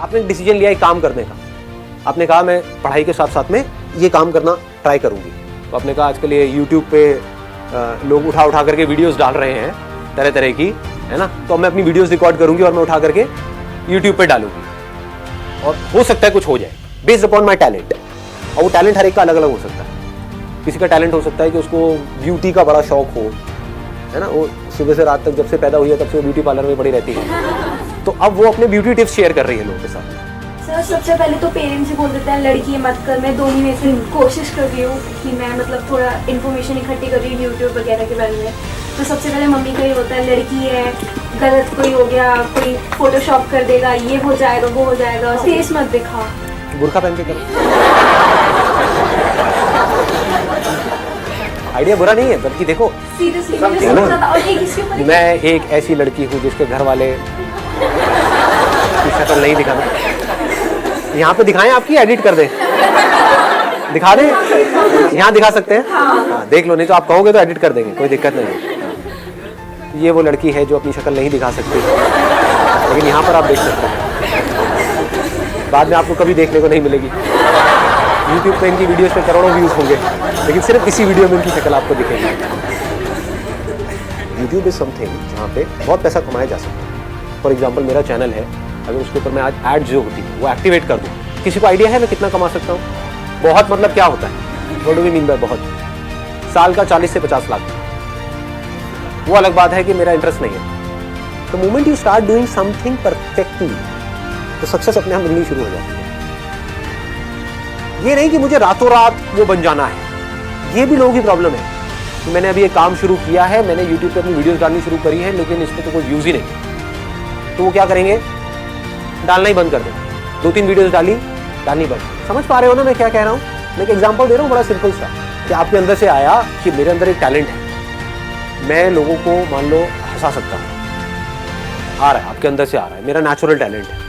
आपने डिसीजन लिया एक काम करने का, आपने कहा मैं पढ़ाई के साथ साथ में ये काम करना ट्राई करूंगी। तो आपने कहा आजकल ये यूट्यूब पे लोग उठा उठा करके वीडियोस डाल रहे हैं तरह तरह की, है ना, तो मैं अपनी वीडियोस रिकॉर्ड करूंगी और मैं उठा करके यूट्यूब पे डालूंगी और हो सकता है कुछ हो जाए बेस्ड अपॉन माई टैलेंट। और वो टैलेंट हर एक का अलग अलग हो सकता है। किसी का टैलेंट हो सकता है कि उसको ब्यूटी का बड़ा शौक हो, है ना, वो सुबह से रात तक जब से पैदा हुई है तब से वो ब्यूटी पार्लर में पड़ी रहती है, तो अब वो अपने ब्यूटी टिप्स शेयर कर रही है लोगों के साथ। सर सबसे पहले तो पेरेंट्स ही बोल देते हैं लड़की ये मत कर। मैं दोनों में से कोशिश कर रही हूँ कि मैं मतलब थोड़ा इन्फॉर्मेशन इकट्ठी कर रही हूँ यूट्यूब वगैरह के बारे में। तो सबसे पहले मम्मी का ही होता है लड़की है, गलत कोई हो गया, कोई फोटोशॉप कर देगा, ये हो जाएगा वो हो जाएगा, फेस मत दिखा, बुर्का पहन के करो। आइडिया बुरा नहीं है, बल्कि देखो सीरियसली मैंने सोचा था। और ये किसके ऊपर है? मैं एक ऐसी लड़की हूँ जिसके घर वाले की शक्ल नहीं दिखाना। यहाँ पे दिखाएं, आपकी एडिट कर दें, दिखा दें, यहाँ दिखा सकते हैं। हाँ, देख लो, नहीं तो आप कहोगे तो एडिट कर देंगे, कोई दिक्कत नहीं है। ये वो लड़की है जो अपनी शक्ल नहीं दिखा सकती, लेकिन यहाँ पर आप देख सकते हैं। बाद में आपको कभी देखने को नहीं मिलेगी। यूट्यूब पे इनकी वीडियोस पे करोड़ों व्यूज होंगे, लेकिन सिर्फ इसी वीडियो में इनकी शक्ल आपको दिखेगी। यूट्यूब इज समथिंग जहाँ पे बहुत पैसा कमाया जा सकता है। फॉर एग्जाम्पल मेरा चैनल है, अगर उसके ऊपर मैं आज एड जो होती है वो एक्टिवेट कर दूँ, किसी को आइडिया है मैं कितना कमा सकता हूँ? बहुत मतलब क्या होता है? What do we mean by बहुत? साल का 40 से 50 लाख। वो अलग बात है कि मेरा इंटरेस्ट नहीं है। तो moment you start doing something perfectly, तो सक्सेस अपने आप मिलनी शुरू हो जाती है। ये नहीं कि मुझे रातों रात वो बन जाना है। ये भी लोगों की प्रॉब्लम है कि मैंने अभी एक काम शुरू किया है, मैंने यूट्यूब पे अपनी वीडियोस डालनी शुरू करी है, लेकिन इस पर तो कोई व्यूज ही नहीं। तो वो क्या करेंगे? डालना ही बंद कर देंगे। 2-3 वीडियोस डालनी बंद। समझ पा रहे हो ना मैं क्या कह रहा हूँ? मैं एक एग्जांपल दे रहा हूँ बड़ा सिंपल सा, कि आपके अंदर से आया कि मेरे अंदर एक टैलेंट है, मैं लोगों को मान लो हंसा सकता हूँ। आ रहा है, आपके अंदर से आ रहा है, मेरा नेचुरल टैलेंट है।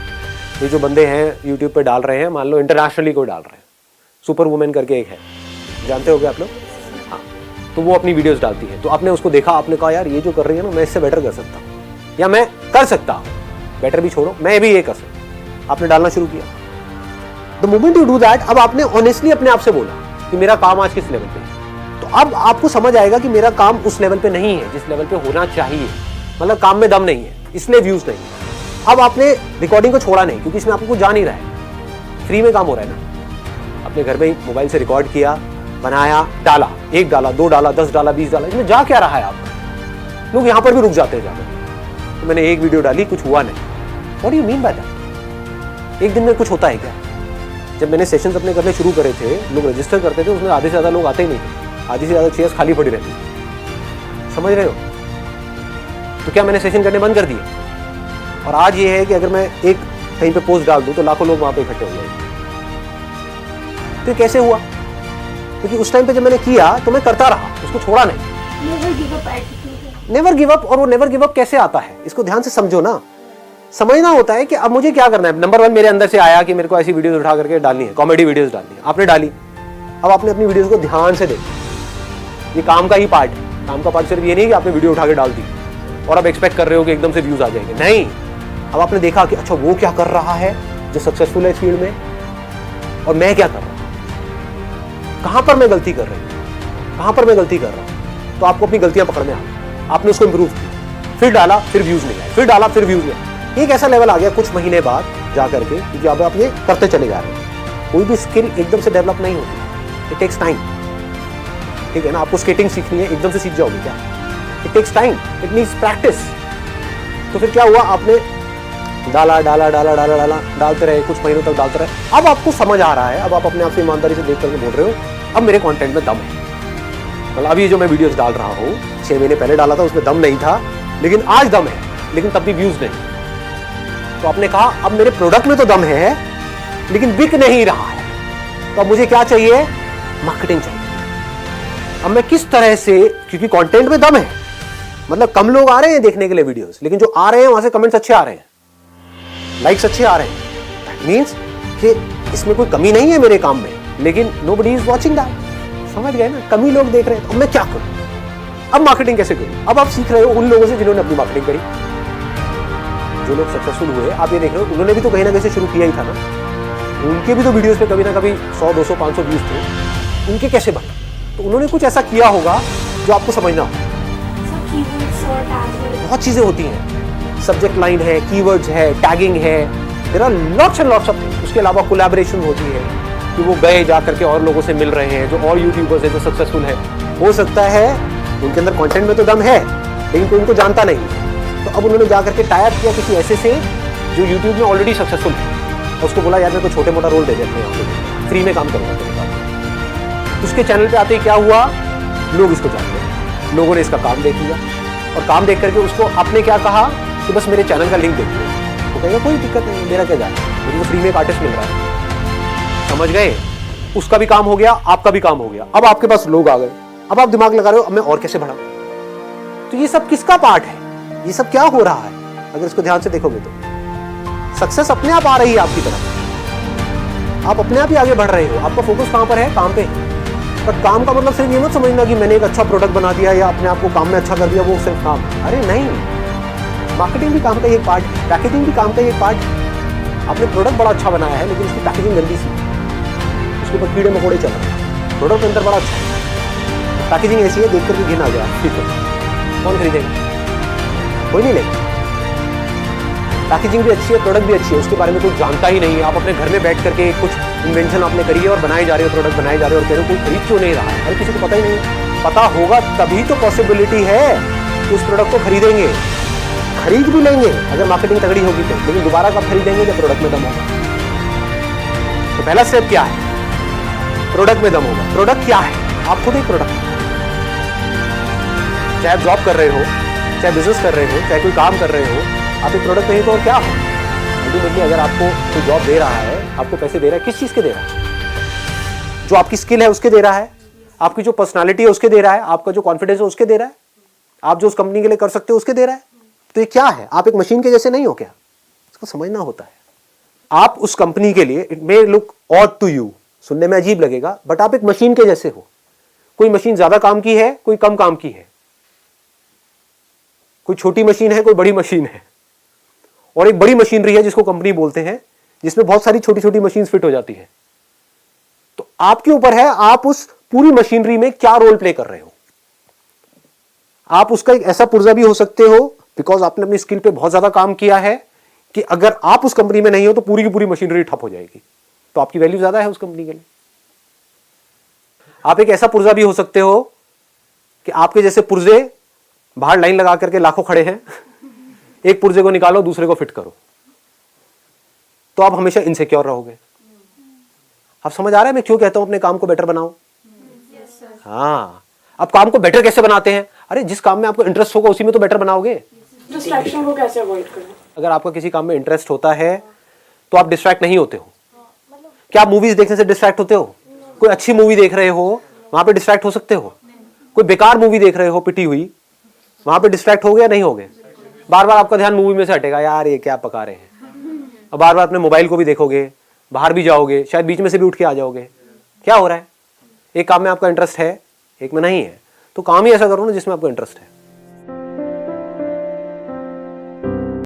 ये जो बंदे हैं यूट्यूब पे डाल रहे हैं, मान लो इंटरनेशनली कोई डाल रहे हैं, सुपर वुमेन करके एक है, जानते होगे आप लोग? हाँ, तो वो अपनी वीडियोस डालती है। तो आपने उसको देखा, आपने कहा यार ये जो कर रही है ना, मैं इससे बेटर कर सकता हूँ, या मैं कर सकता हूँ। बेटर भी छोड़ो, मैं भी ये कर सकता हूँ। आपने डालना शुरू किया। The moment you do that, अब आपने ऑनेस्टली अपने आप से बोला कि मेरा काम आज किस लेवल पे है, तो अब आपको समझ आएगा कि मेरा काम उस लेवल पे नहीं है जिस लेवल पे होना चाहिए। मतलब काम में दम नहीं है, इसलिए व्यूज नहीं है। अब आपने रिकॉर्डिंग को छोड़ा नहीं, क्योंकि इसमें आपको कुछ जा नहीं रहा है, फ्री में काम हो रहा है ना। अपने घर में मोबाइल से रिकॉर्ड किया, बनाया, डाला, 1 डाला, 2 डाला, 10 डाला, 20 डाला, इसमें जा क्या रहा है आपका? लोग यहाँ पर भी रुक जाते हैं जाकर। तो मैंने 1 वीडियो डाली, कुछ हुआ नहीं। What do you mean by that? एक दिन में कुछ होता है क्या? जब मैंने सेशंस अपने करने शुरू करे थे, लोग रजिस्टर करते थे, उसमें आधे से ज़्यादा लोग आते ही नहीं थे, आधी से ज़्यादा चेयर्स खाली पड़ी रहती। समझ रहे हो? तो क्या मैंने सेशन करने बंद कर दिए? और आज ये है कि अगर मैं एक कहीं पे पोस्ट डाल दूं तो लाखों लोग वहां पे इकट्ठे हो जाएंगे। तो कैसे हुआ? क्योंकि उस टाइम पे जब मैंने किया तो मैं करता रहा, उसको छोड़ा नहीं। Never give up attitude. Never give up. और वो नेवर गिव अप कैसे आता है, इसको ध्यान से समझो ना। समझना होता है कि अब मुझे क्या करना है। नंबर 1 मेरे अंदर से आया कि मेरे को ऐसी वीडियोस उठा करके डालनी है, कॉमेडी वीडियोस डालनी है। आपने डाली, अब आपने अपनी वीडियोस को ध्यान से देखा। ये काम का ही पार्ट है। काम का पार्ट सिर्फ ये नहीं कि आपने वीडियो उठा के डाल दी और अब एक्सपेक्ट कर रहे हो कि एकदम से व्यूज आ जाएंगे। नहीं, अब आपने देखा कि अच्छा वो क्या कर रहा है जो सक्सेसफुल है इस फील्ड में, और मैं क्या कर रहा हूं, कहां पर मैं गलती कर रही हूं, कहां पर मैं गलती कर रहा हूं। तो आपको अपनी गलतियां पकड़ने आ गई, आपने उसको इंप्रूव किया, फिर डाला, फिर व्यूज नहीं आए, फिर डाला, फिर व्यूज नहीं आए। एक ऐसा लेवल आ गया कुछ महीने बाद जा करके, क्योंकि अब आप ये करते चले जा रहे हैं। कोई भी स्किल एकदम से डेवलप नहीं होती, इट टेक्स टाइम। ठीक है ना? आपको स्केटिंग सीखनी है, एकदम से सीख जाओगे क्या? It takes time, it needs practice. तो फिर क्या हुआ? आपने डाला डाला डाला डाला डाला डालते रहे, कुछ महीनों तक डालते रहे। अब आपको समझ आ रहा है, अब आप अपने आप से ईमानदारी से देख करके बोल रहे हो अब मेरे कंटेंट में दम है। मतलब अभी जो मैं वीडियोस डाल रहा हूँ, 6 महीने पहले डाला था, उसमें दम नहीं था, लेकिन आज दम है, लेकिन तब भी व्यूज नहीं। तो आपने कहा अब मेरे प्रोडक्ट में तो दम है, लेकिन बिक नहीं रहा है। तो अब मुझे क्या चाहिए? मार्केटिंग चाहिए। अब मैं किस तरह से, क्योंकि कंटेंट में दम है, मतलब कम लोग आ रहे हैं देखने के लिए वीडियोस, लेकिन जो आ रहे हैं वहां से कमेंट्स अच्छे आ रहे हैं, लाइक्स अच्छे आ रहे हैं। दैट मींस कि इसमें कोई कमी नहीं है मेरे काम में, लेकिन नोबडी इज वॉचिंग दैट। समझ गए ना? कमी लोग देख रहे हैं, तो अब मैं क्या करूं? अब मार्केटिंग कैसे करूं? अब आप सीख रहे हो उन लोगों से जिन्होंने अपनी मार्केटिंग करी। जो लोग सक्सेसफुल हुए, आप ये देख रहे हो, उन्होंने भी तो कहीं ना कहीं से शुरू किया ही था ना। उनके भी तो वीडियोस पे कभी ना कभी 100, 200, 500 व्यूज थे, उनके कैसे बने? तो उन्होंने कुछ ऐसा किया होगा जो आपको समझना हो। बहुत चीजें होती हैं, सब्जेक्ट लाइन है, कीवर्ड्स है, टैगिंग है, there are lots and lots of things. उसके अलावा कोलैबोरेशन होती है कि वो गए जा करके और लोगों से मिल रहे हैं, जो और यूट्यूबर्स हैं जो सक्सेसफुल है। हो सकता है उनके अंदर कंटेंट में तो दम है, लेकिन कोई उनको जानता नहीं, तो अब उन्होंने जा करके टाई अप किया किसी ऐसे से जो यूट्यूब में ऑलरेडी सक्सेसफुल है, और उसको बोला यार मेरे को छोटे मोटा रोल दे देते हैं, फ्री में काम करूंगा तेरे साथ। उसके चैनल पे आते ही क्या हुआ, लोग इसको जानते हैं, लोगों ने इसका काम देख लिया, और काम देख करके उसको आपने क्या कहा कि बस मेरे चैनल का लिंक देखिए। वो कहेगा कोई दिक्कत नहीं, मेरा क्या जाए, मुझे तो फ्री में एक आर्टिस्ट मिल रहा है। समझ गए? उसका भी काम हो गया, आपका भी काम हो गया। अब आपके पास लोग आ गए, अब आप दिमाग लगा रहे हो अब मैं और कैसे बढ़ाऊं। तो ये सब किसका पार्ट है? ये सब क्या हो रहा है? अगर इसको ध्यान से देखोगे तो सक्सेस अपने आप आ रही है आपकी तरफ, आप अपने आप ही आगे बढ़ रहे हो। आपका फोकस कहां पर है? काम पे। पर काम का मतलब सिर्फ ये मत समझना कि मैंने एक अच्छा प्रोडक्ट बना दिया या अपने आप को काम में अच्छा कर दिया, वो सिर्फ काम। अरे नहीं, मार्केटिंग भी काम का एक पार्ट है, पैकेजिंग भी काम का एक पार्ट है। आपने प्रोडक्ट बड़ा अच्छा बनाया है, लेकिन उसकी पैकेजिंग गंदी सी, उसके ऊपर कीड़े मकोड़े चल रहे हैं। प्रोडक्ट अंदर बड़ा अच्छा है, पैकेजिंग ऐसी है देख करके घिन आ गया, ठीक है, कौन खरीदेगा? कोई नहीं लेगा। पैकेजिंग भी अच्छी है, प्रोडक्ट भी अच्छी है, उसके बारे में कोई जानता ही नहीं है। आप अपने घर में बैठ करके कुछ इन्वेंशन आपने करी है और बनाए जा रहे हो, प्रोडक्ट बनाए जा रहे हो, और कह रहे हो कोई खरीद क्यों नहीं रहा है? अरे किसी को पता ही नहीं। पता होगा तभी तो पॉसिबिलिटी है कि उस प्रोडक्ट को खरीदेंगे, खरीद भी लेंगे अगर मार्केटिंग तगड़ी होगी तो, लेकिन दोबारा कब खरीदेंगे? जब प्रोडक्ट में दम होगा। तो पहला स्टेप क्या है? प्रोडक्ट में दम होगा। प्रोडक्ट क्या है? आप खुद एक प्रोडक्ट, चाहे आप जॉब कर रहे हो, चाहे बिजनेस कर रहे हो, चाहे कोई काम कर रहे हो, आप एक प्रोडक्ट नहीं तो और क्या हो? अल्टीमेटली अगर आपको कोई जॉब दे रहा है, आपको पैसे दे रहा है, किस चीज के दे रहा है? जो आपकी स्किल है उसके दे रहा है, आपकी जो पर्सनालिटी है उसके दे रहा है, आपका जो कॉन्फिडेंस है उसके दे रहा है, आप जो उस कंपनी के लिए कर सकते हो उसके दे रहा है। तो ये क्या है? आप एक मशीन के जैसे नहीं हो क्या? इसको समझना होता है। आप उस कंपनी के लिए, it may look odd to you, सुनने में अजीब लगेगा, बट आप एक मशीन के जैसे हो। कोई मशीन ज्यादा काम की है, कोई कम काम की है, कोई छोटी मशीन है, कोई बड़ी मशीन है, और एक बड़ी मशीनरी है जिसको कंपनी बोलते हैं, जिसमें बहुत सारी छोटी छोटी मशीन फिट हो जाती है। तो आपके ऊपर है आप उस पूरी मशीनरी में क्या रोल प्ले कर रहे हो। आप उसका एक ऐसा पुर्जा भी हो सकते हो, बिकॉज आपने अपनी स्किल पे बहुत ज्यादा काम किया है, कि अगर आप उस कंपनी में नहीं हो तो पूरी की पूरी मशीनरी ठप हो जाएगी, तो आपकी वैल्यू ज्यादा है उस कंपनी के लिए। आप एक ऐसा पुर्जा भी हो सकते हो कि आपके जैसे पुर्जे बाहर लाइन लगा करके लाखों खड़े हैं, एक पुर्जे को निकालो दूसरे को फिट करो, तो आप हमेशा इनसिक्योर रहोगे। आप समझ आ रहा है मैं क्यों कहता हूं अपने काम को बेटर बनाओ? हाँ, अब काम को बेटर कैसे बनाते हैं? अरे जिस काम में आपको इंटरेस्ट होगा उसी में तो बेटर बनाओगे। डिस्ट्रैक्शन को कैसे अवॉइड करें? अगर आपका किसी काम में इंटरेस्ट होता है तो आप डिस्ट्रैक्ट नहीं होते हो। क्या आप मूवीज देखने से डिस्ट्रैक्ट होते हो? कोई अच्छी मूवी देख रहे हो वहां पे डिस्ट्रैक्ट हो सकते हो? कोई बेकार मूवी देख रहे हो पिटी हुई, वहां पे डिस्ट्रैक्ट हो गया नहीं हो गए? बार बार आपका ध्यान मूवी में से हटेगा, यार ये क्या पका रहे हैं। अब बार बार अपने मोबाइल को भी देखोगे, बाहर भी जाओगे, शायद बीच में से भी उठ के आ जाओगे। क्या हो रहा है? एक काम में आपका इंटरेस्ट है, एक में नहीं है, तो काम ही ऐसा करो ना जिसमें आपको इंटरेस्ट है।